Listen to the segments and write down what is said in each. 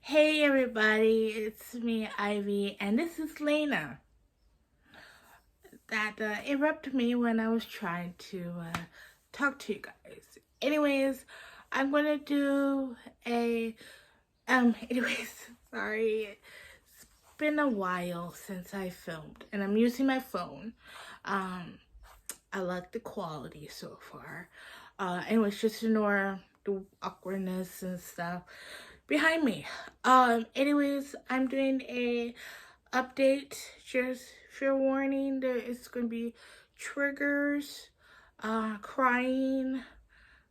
Hey everybody, it's me, Ivy, and this is Lena. That interrupted me when I was trying to talk to you guys. Anyways, I'm gonna do anyways, sorry. It's been a while since I filmed, and I'm using my phone. I like the quality so far. Anyways, just ignore the awkwardness and stuff behind me. Anyways, I'm doing a update. Just fair warning, there is going to be triggers, crying.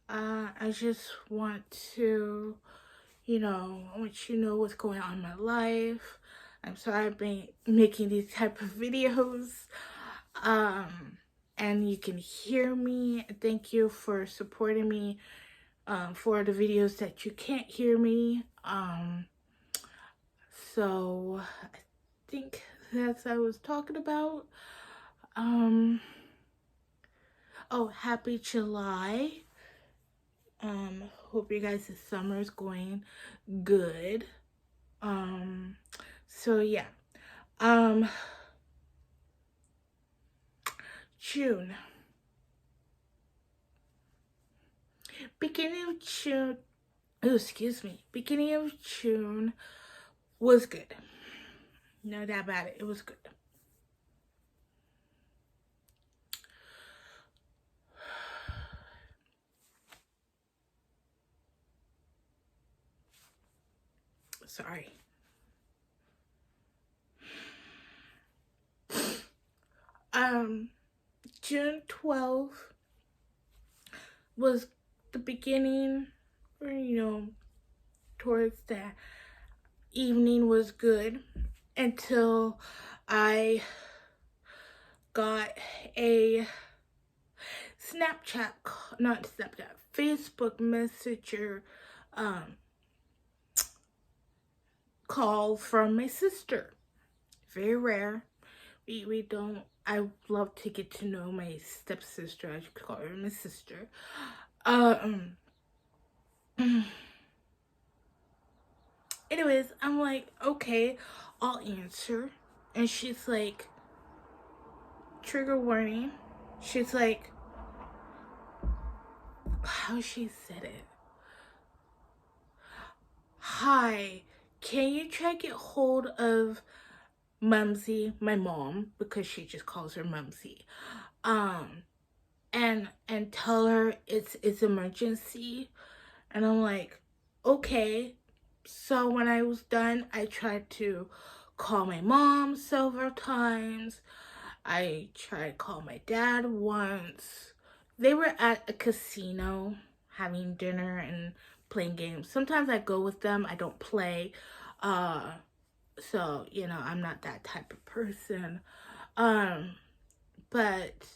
I just want to, I want you to know what's going on in my life. I'm sorry I've been making these type of videos. And you can hear me. Thank you for supporting me for the videos that you can't hear me. So I think that's what I was talking about. Oh, happy July. Hope you guys' summer is going good. So yeah. June. Beginning of June, oh, excuse me. Beginning of June was good. No doubt about it. It was good. Sorry. June 12th was the beginning, or towards the evening was good until I got a Facebook Messenger call from my sister. Very rare. We don't. I love to get to know my stepsister. I should call her my sister. Anyways, I'm like, okay, I'll answer. And she's like, trigger warning. She's like, how she said it. Hi, can you try to get hold of Mumsy, my mom, because she just calls her Mumsy, and tell her it's emergency. And I'm like, okay. So when I was done, I tried to call my mom several times. I tried to call my dad once. They were at a casino having dinner and playing games. Sometimes I go with them. I don't play. So, I'm not that type of person. But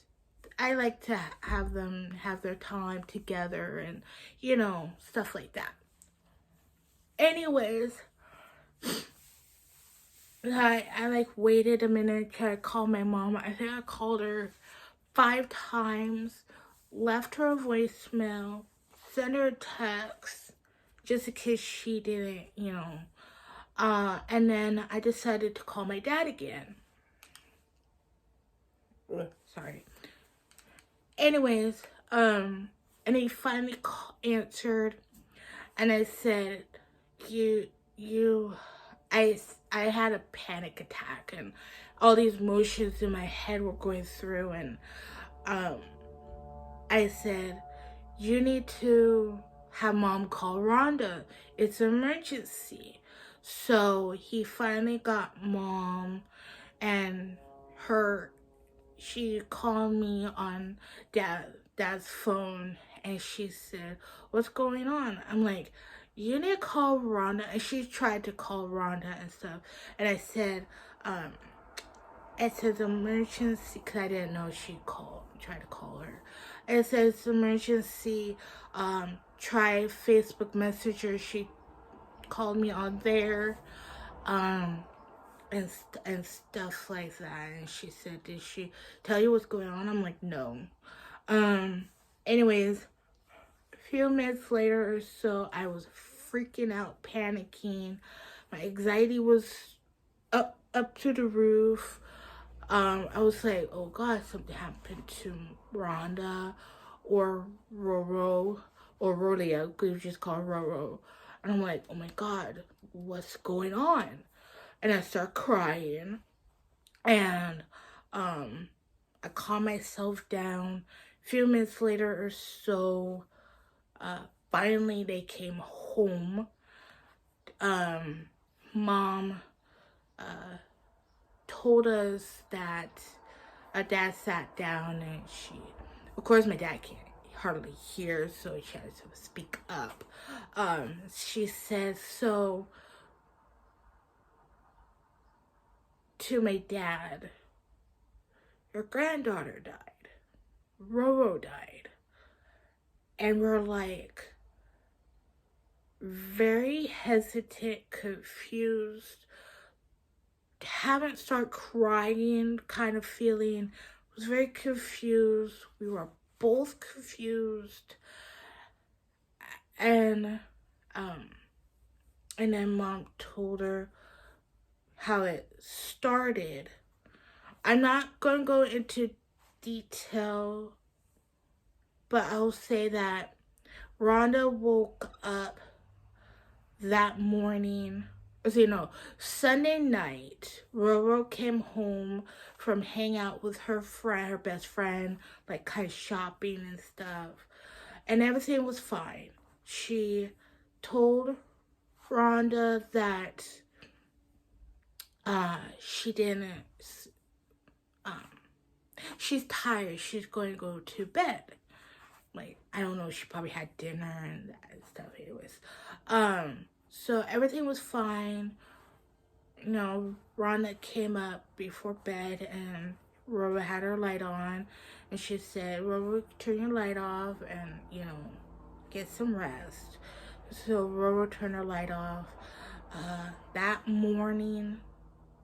I like to have them have their time together and, stuff like that. Anyways, I like waited a minute, tried to call my mom. I think I called her 5 times, left her a voicemail, sent her a text, just in case she didn't, and then I decided to call my dad again. Sorry. Anyways, and he finally answered, and I said, I had a panic attack, and all these emotions in my head were going through, and I said, you need to have mom call Rhonda. It's an emergency. So he finally got mom, and she called me on dad's phone, and she said, what's going on? I'm like, you need to call Rhonda. And she tried to call Rhonda and stuff. And I said, it says emergency, because I didn't know she tried to call her. It says emergency, try Facebook Messenger. She called me on there, and stuff like that. And she said, did she tell you what's going on? I'm like, no. Anyways, a few minutes later or so, I was freaking out, panicking. My anxiety was up to the roof. I was like, oh God, something happened to Rhonda or Roro or Rolia, we just call her Roro. And I'm like, oh my God, what's going on? And I start crying, and I calm myself down. A few minutes later or so, finally they came home. Mom told us that our dad sat down, and of course my dad can't hardly hear, so she had to speak up. She said, so to my dad, your granddaughter died. Roro died. And we're like very hesitant, confused, haven't started crying kind of feeling. Was very confused. We were both confused. And then Mom told her how it started. I'm not going to go into detail, but I'll say that Rhonda woke up that morning. Sunday night, Roro came home from hang out with her friend, her best friend, like kind of shopping and stuff. And everything was fine. She told Rhonda that she didn't, she's tired. She's going to go to bed. Like, I don't know, she probably had dinner and stuff. Anyways, so everything was fine. Rhonda came up before bed, and Roro had her light on, and she said, Roro, turn your light off and, get some rest. So Roro turned her light off. That morning,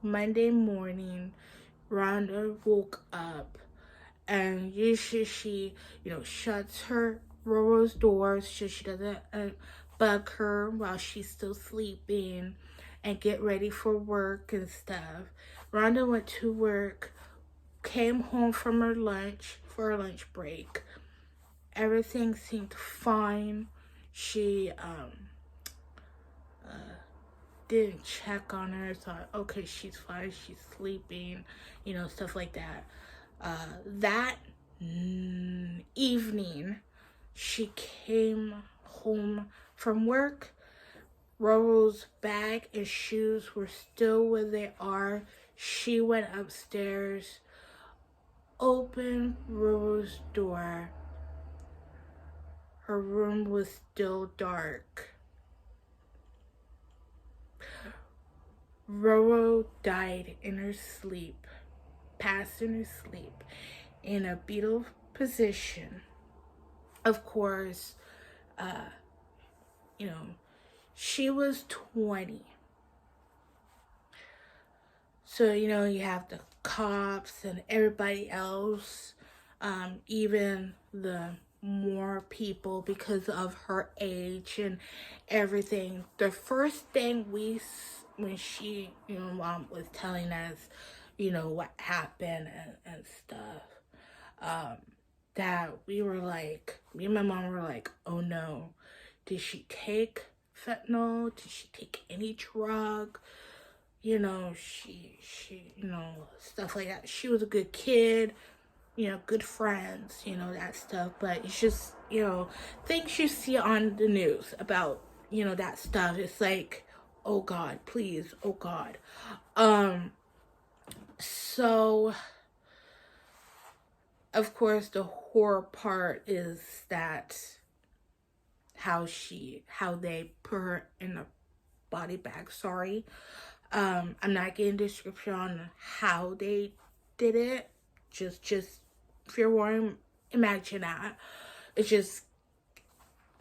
Monday morning, Rhonda woke up, and usually she, shuts her Roro's doors so she doesn't bug her while she's still sleeping, and get ready for work and stuff. Rhonda went to work, came home from her lunch for her lunch break. Everything seemed fine. She didn't check on her, thought, okay, she's fine, she's sleeping, stuff like that. That evening, she came home from work. Roro's bag and shoes were still where they are. She went upstairs, opened Roro's door. Her room was still dark. Roro died in her sleep, passed in her sleep, in a fetal position. Of course, she was 20. So, you have the cops and everybody else, even the more people because of her age and everything. The first thing when she, Mom was telling us, what happened and stuff, that we were like, me and my mom were like, oh no, did she take fentanyl? Did she take any drug? She, stuff like that. She was a good kid, good friends, that stuff. But it's just, things you see on the news about, that stuff. It's like, oh God, please, oh God. So, of course, the horror part is that how they put her in a body bag. Sorry. I'm not getting a description on how they did it. Just if you're warning, imagine that. It's just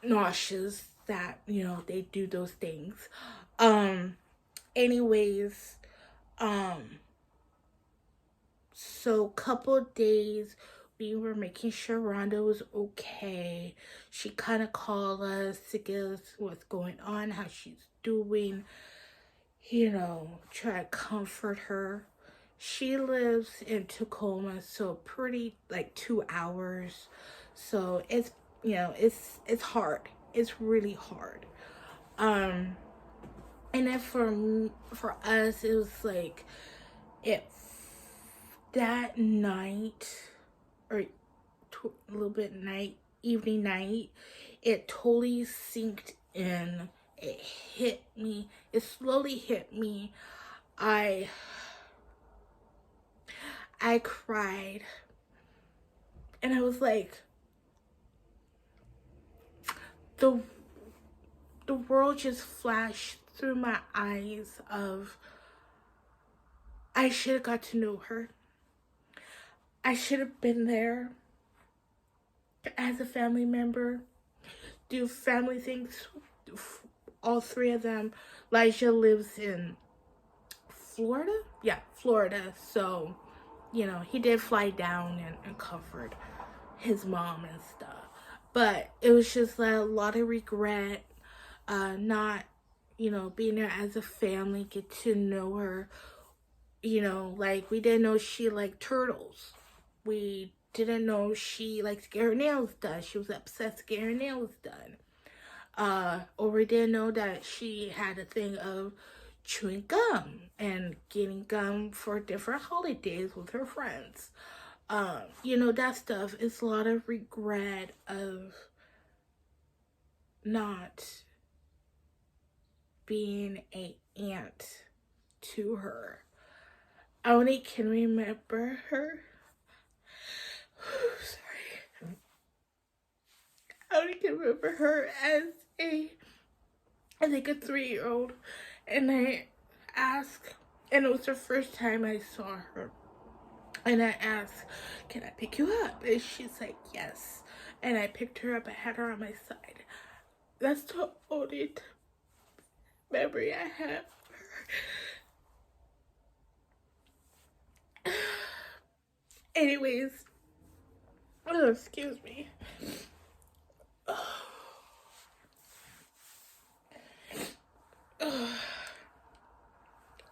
nauseous that, they do those things. Anyways, so couple days we were making sure Rhonda was okay. She kind of called us to give us what's going on, how she's doing. try to comfort her. She lives in Tacoma, so pretty like 2 hours. So it's hard. It's really hard. Um, and then for us, it was like it that night or a little bit evening night, it totally sinked in. It hit me. It slowly hit me. I cried, and I was like, the world just flashed through my eyes of I should have got to know her. I should have been there as a family member, do family things. All three of them. Elijah lives in Florida? Yeah, Florida. So, he did fly down and comfort his mom and stuff. But it was just like a lot of regret, not, being there as a family, get to know her. Like we didn't know she liked turtles. We didn't know she liked to get her nails done. She was obsessed to get her nails done. Or we didn't know that she had a thing of chewing gum and getting gum for different holidays with her friends. That stuff is a lot of regret of not being an aunt to her. I only can remember her. Sorry. I only can remember her as I think a 3-year-old. And I asked, and it was the first time I saw her. And I asked, can I pick you up? And she's like, yes. And I picked her up. I had her on my side. That's the only memory I have of her. Anyways, oh, excuse me.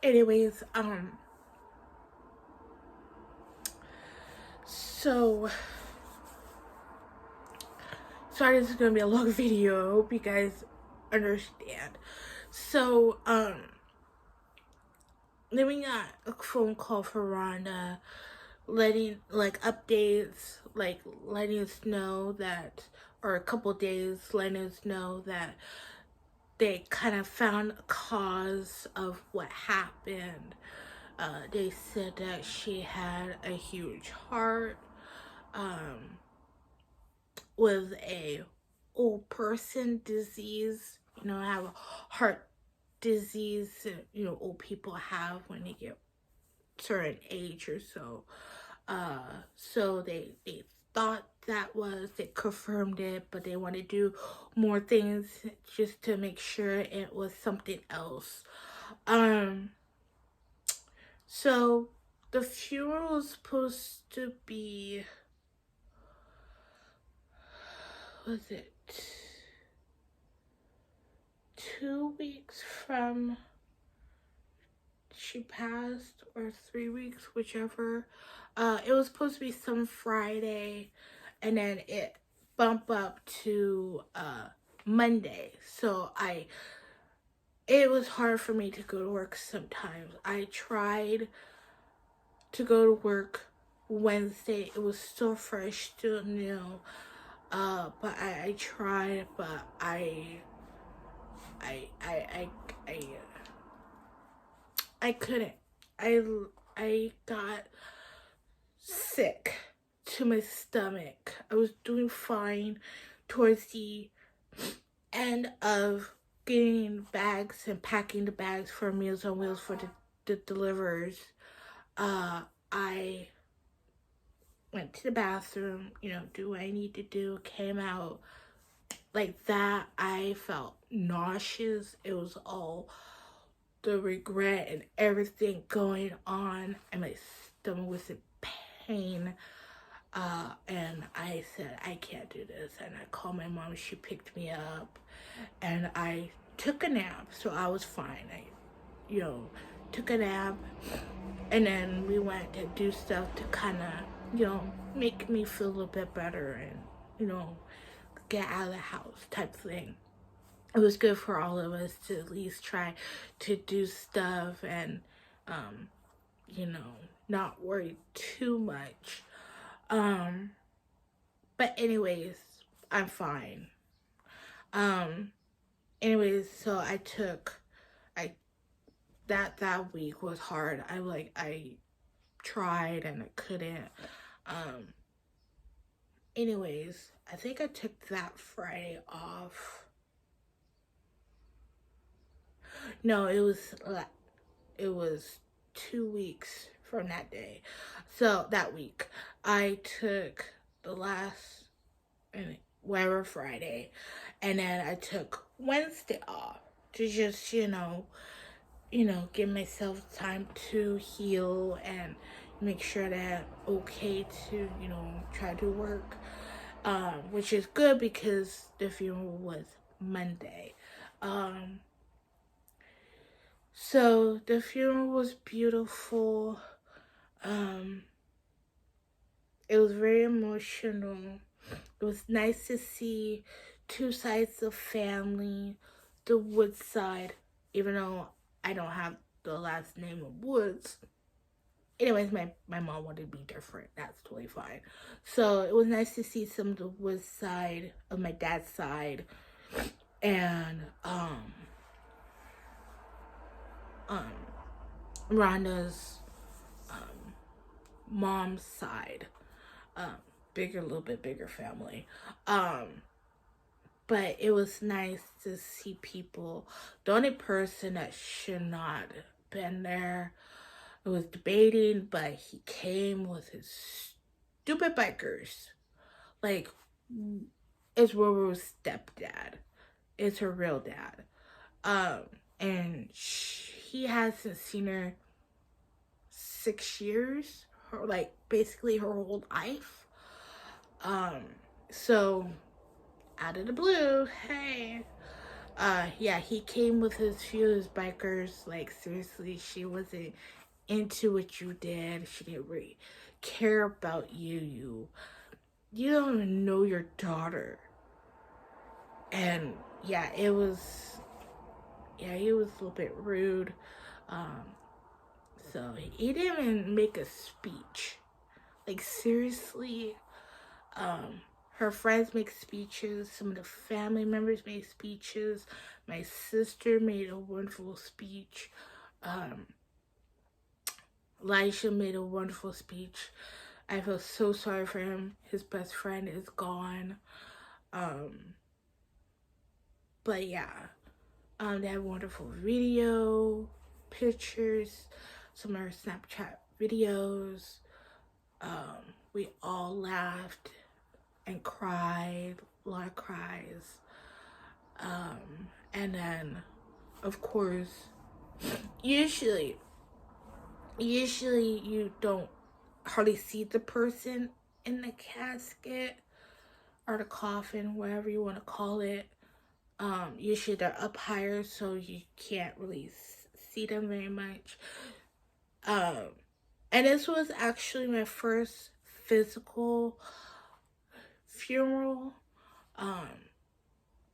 Anyways, so sorry this is gonna be a long video. I hope you guys understand. So, then we got a phone call from Rhonda letting updates, letting us know that, or a couple days letting us know that they kind of found a cause of what happened. They said that she had a huge heart, with a old person disease. Have a heart disease, old people have when they get certain age or so. So they thought they confirmed it, but they want to do more things just to make sure it was something else. So the funeral was supposed to be, was it 2 weeks from she passed, or 3 weeks, whichever. It was supposed to be some Friday, and then it bumped up to Monday. So it was hard for me to go to work sometimes. I tried to go to work Wednesday. It was still fresh, still new. But I tried, but I couldn't. I got sick to my stomach. I was doing fine towards the end of getting bags and packing the bags for Meals on Wheels for the deliverers. I went to the bathroom, do what I need to do, came out like that. I felt nauseous. It was all the regret and everything going on, and my stomach was in pain. And I said, I can't do this. And I called my mom. She picked me up, and I took a nap, so I was fine. you know, took a nap, and then we went to do stuff to kind of, you know, make me feel a little bit better and, you know, get out of the house type thing. It was good for all of us to at least try to do stuff and, you know, not worry too much. But anyways, I'm fine. Um, anyways, so I that week was hard. I tried and I couldn't. Um, anyways, I think I took that Friday off. No, it was 2 weeks from that day. So that week, I took the last and whatever Friday, and then I took Wednesday off to just give myself time to heal and make sure that I'm okay to try to work, which is good because the funeral was Monday. So the funeral was beautiful. It was very emotional. It was nice to see two sides of family. The Woods side, even though I don't have the last name of Woods. Anyways, my mom wanted to be different. That's totally fine. So it was nice to see some of the Woods side of my dad's side, and Rhonda's mom's side. A little bit bigger family. But it was nice to see people. The only person that should not been there, it was debating, but he came with his stupid bikers. Like, it's Ruru's stepdad. It's her real dad. And he hasn't seen her 6 years, basically her whole life. So out of the blue, hey, yeah, he came with his bikers. Like, seriously, she wasn't into what you did. She didn't really care about you. You don't even know your daughter. And yeah, he was a little bit rude. So he didn't even make a speech. Like, seriously, her friends make speeches. Some of the family members made speeches. My sister made a wonderful speech. Elisha made a wonderful speech. I feel so sorry for him. His best friend is gone. But yeah, they had wonderful video, pictures, some of her Snapchat videos. We all laughed and cried, a lot of cries. And then, of course, usually you don't hardly see the person in the casket or the coffin, whatever you want to call it. Usually they're up higher, so you can't really see them very much. And this was actually my first physical funeral.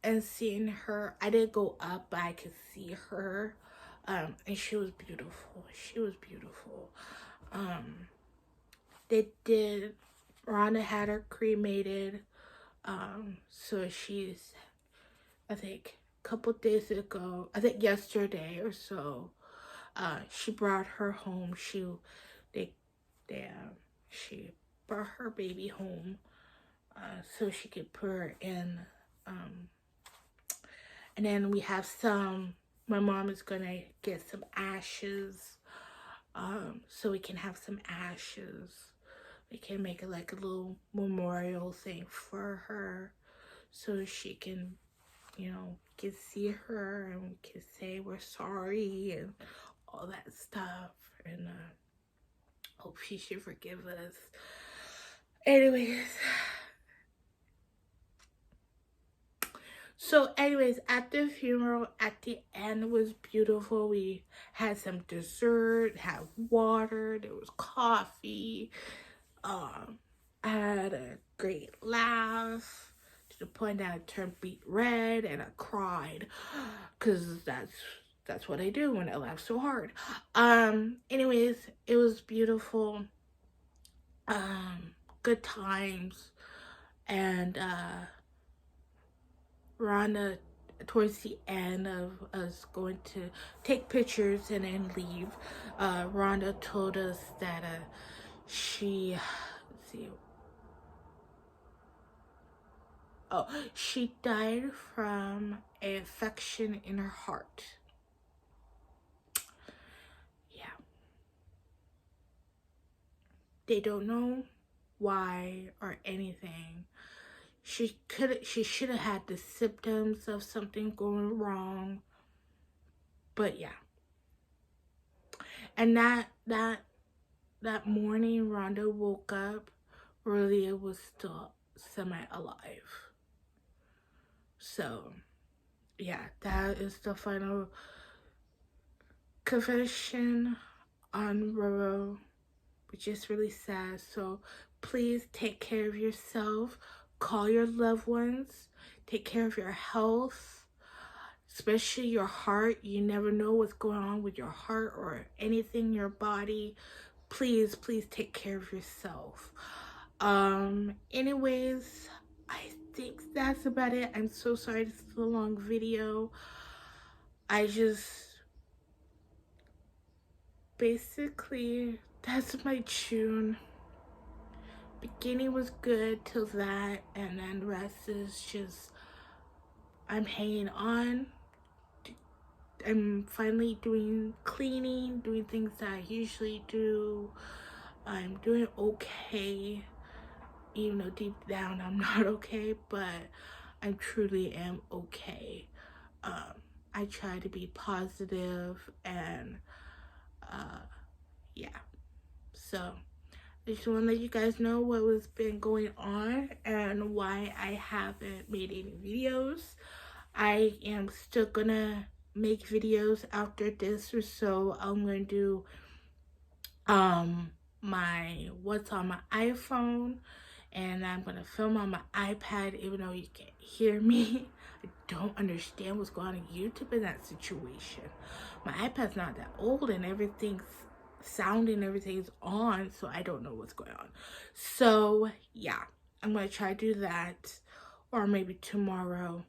And seeing her, I didn't go up, but I could see her. And she was beautiful. Rhonda had her cremated. So she's, I think a couple days ago, I think yesterday or so, she brought her home. She brought her baby home, so she could put her in. And then we have my mom is gonna get some ashes, so we can have some ashes. We can make it like a little memorial thing for her, so she can, can see her and we can say we're sorry and all that stuff, and hope she should forgive us. Anyways, So anyways, at the funeral, at the end, it was beautiful. We had some dessert, had water, there was coffee. I had a great laugh to the point that I turned beet red and I cried, because that's what I do when I laugh so hard. Anyways, it was beautiful. Good times. And Rhonda, towards the end of us going to take pictures and then leave, Rhonda told us that she, let's see, oh, she died from an infection in her heart. Yeah. They don't know why or anything. She should have had the symptoms of something going wrong. But yeah. And that morning, Rhonda woke up, Aurelia was still semi-alive. So, yeah, that is the final confession on Roro, which is really sad. So, please take care of yourself. Call your loved ones. Take care of your health, especially your heart. You never know what's going on with your heart or anything in your body. Please take care of yourself. Anyways, I think that's about it. I'm so sorry this is a long video. Basically, that's my June. Beginning was good till that, and then the rest is just, I'm hanging on. I'm finally doing cleaning, doing things that I usually do. I'm doing okay, even though deep down I'm not okay, but I truly am okay. I try to be positive, and yeah. So I just want to let you guys know what was been going on and why I haven't made any videos. I am still gonna make videos after this or so. I'm gonna do my what's on my iPhone, and I'm gonna film on my iPad even though you can't hear me. I don't understand what's going on YouTube in that situation. My iPad's not that old and everything's sounding, everything's on, so I don't know what's going on. So yeah, I'm gonna try to do that, or maybe tomorrow.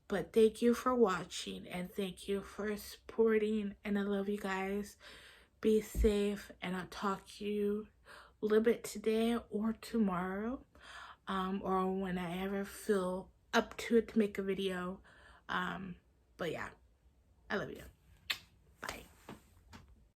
But thank you for watching, and thank you for supporting, and I love you guys. Be safe, and I'll talk to you a little bit today or tomorrow, or when I ever feel up to it to make a video. But yeah, I love you.